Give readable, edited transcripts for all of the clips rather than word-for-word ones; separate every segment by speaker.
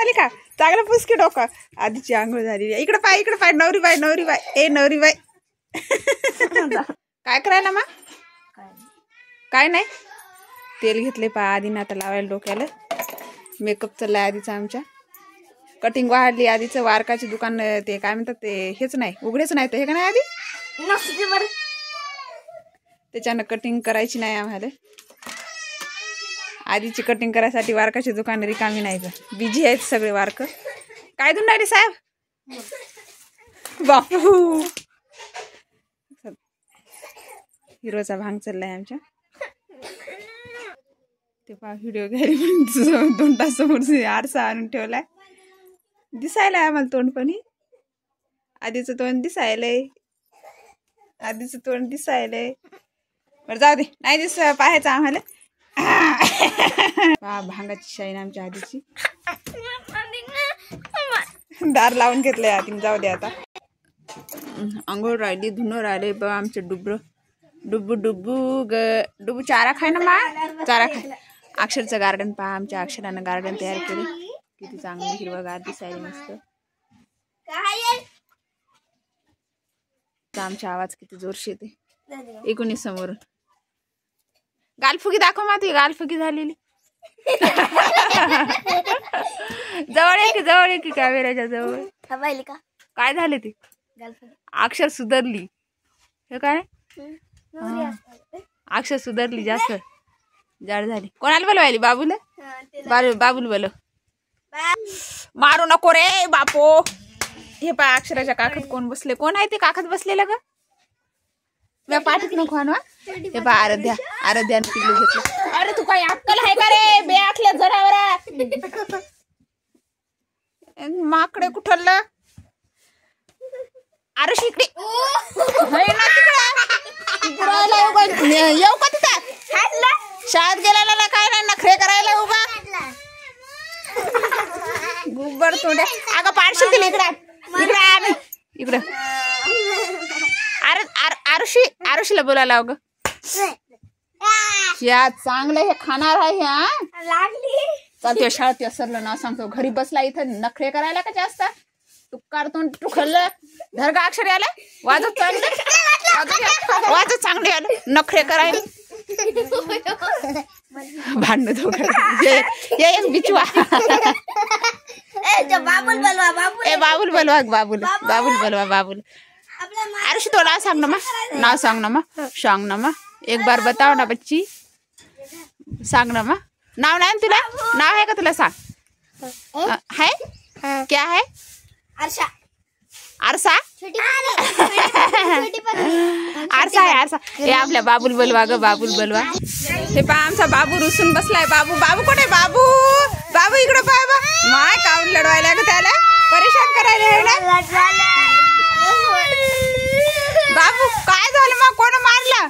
Speaker 1: आली का चांगलं पुसकी डोकं आधीची आंघोळ झाली इकडे पाय नवरी बाय ए नवरी बाय काय करायला मा काय नाही तेल घेतले पा आधी आता लावायला डोक्याला मेकअप चाललाय आधीचा आमच्या कटिंग वाढली आधीचं वारकाचे दुकान ते काय म्हणतात ते हेच नाही उघडेच नाही तर हे का नाही आधी त्याच्यानं कटिंग करायची नाही आम्हाला आधीची कटिंग करायसाठी वारकाची दुकान रिकामी नाही बिझी आहेत सगळे वारक काय धुंड रे साहेब बापू हिरोचा भांग चाललाय आमच्या ते पा व्हिडिओ घ्यायला 2 तासासमोर आरसा आणून ठेवलाय दिसायलाय आम्हाला तोंडपणी आधीचं तोंड दिसायलंय बरं जाऊ दे नाही पाहायचं आम्हाला भांगाची शाईन आमच्या आधीची दार लावून घेतलंय आधी जाऊ दे आता अंघोळ राहिली धुणं राहिले बा आमचे डुबू चारा खाय ना मा चारा खाय अक्षरचं गार्डन पहा आमच्या अक्षरानं गार्डन तयार केले किती चांगली हिरवगार दिसायला मस्त आमचा आवाज किती जोरशी येते एकूण समोरून गालफुगी दाखव मा ती गालफुगी झालेली जवळ की कॅमेऱ्याच्या जवळ काय झाले ती अक्षर सुधारली हे काय अक्षर सुधारली जास्त जाड झाली कोणाला बोलवायली बाबूल बोलव मारू नको रे बापो हे पा अक्षराच्या काखत कोण बसले कोण आहे ते काखत बसलेलं का मी पाठीत नको आणवा हे पा आराध्या पिल्लू घेतलं अरे तू काय अक्कल आहे का रे बे आखल्या जनावरा माकडे कुठलं अरे शिकडी येऊ का तिथं शाळेत गेलेला काय नाही नखरे करायला उभा गुब्बर तोंडे अगं पाडशी दिली इकडं आरुषीला बोलायला अगं या चांगलं हे खाणार आहे ह्या चालते शाळेत सरलं ना सांगतो घरी बसला इथं नखरे करायला का जास्त तू तोंड तू खाल्लं धर का अक्षर आलं वाजत चांगले आलं नखरे करायला भांडण दोघं बिचवा बाबुल बोलवा अरे तोला सांग ना मा एक बार बताओ ना बच्ची सांग ना मा नाव नाही तुला नाव आहे का तुला सांग है क्या है आरसा आरसा हे आपल्या बाबूल बोलवा हे पा आमचा बाबू रुसून बसलाय बाबू कुठे बाबू इकडे पाय बा माय काऊन लढवायला ग त्याला परेशान करायला बाबू काय झालं मग कोण मारला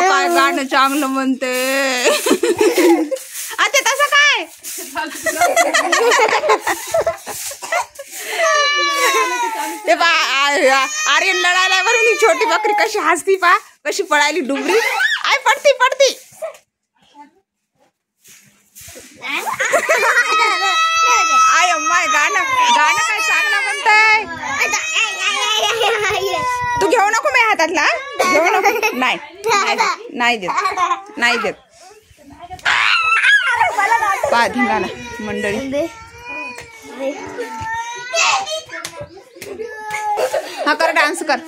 Speaker 1: काय गाणं चांगलं म्हणते आता तसं काय आर्यन लढायला बरं ही छोटी बकरी कशी हसती पा कशी पळायली डुबरी आय पडती आय अम्माय गाणं काय चांगलं म्हणताय तू घेऊ नको मी हातातला घेऊ नको नाही देत पा धिंगाणा मंडळी हा कर डान्स कर